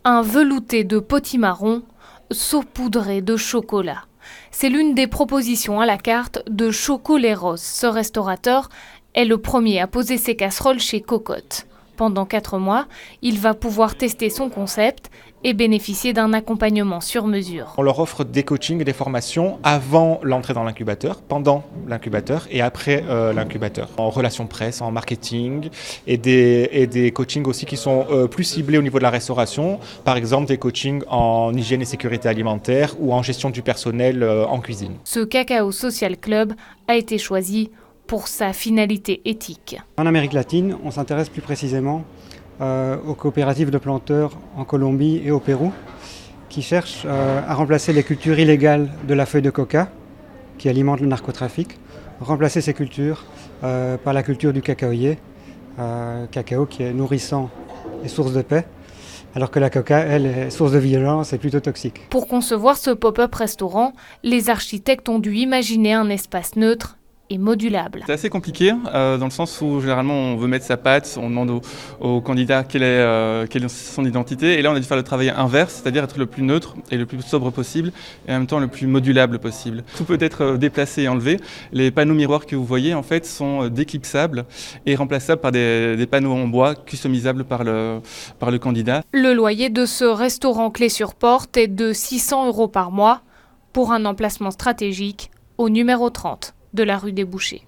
un velouté de potimarron saupoudré de chocolat. C'est l'une des propositions à la carte de Chocoléros. Ce restaurateur est le premier à poser ses casseroles chez Cocotte. Pendant 4 mois, il va pouvoir tester son concept et bénéficier d'un accompagnement sur mesure. On leur offre des coachings et des formations avant l'entrée dans l'incubateur, pendant l'incubateur et après l'incubateur. En relations presse, en marketing et des coachings aussi qui sont plus ciblés au niveau de la restauration. Par exemple, des coachings en hygiène et sécurité alimentaire ou en gestion du personnel en cuisine. Ce Cacao Social Club a été choisi pour sa finalité éthique. En Amérique latine, on s'intéresse plus précisément aux coopératives de planteurs en Colombie et au Pérou qui cherchent à remplacer les cultures illégales de la feuille de coca qui alimente le narcotrafic, remplacer ces cultures par la culture du cacaoyer, cacao qui est nourrissant et source de paix, alors que la coca, elle, est source de violence et plutôt toxique. Pour concevoir ce pop-up restaurant, les architectes ont dû imaginer un espace neutre et modulable. C'est assez compliqué dans le sens où généralement on veut mettre sa patte, on demande au candidat quelle est son identité et là on a dû faire le travail inverse, c'est-à-dire être le plus neutre et le plus sobre possible et en même temps le plus modulable possible. Tout peut être déplacé et enlevé. Les panneaux miroirs que vous voyez en fait sont déclipsables et remplaçables par des panneaux en bois customisables par le candidat. Le loyer de ce restaurant clé sur porte est de 600 € par mois pour un emplacement stratégique au numéro 30 de la rue des Bouchers.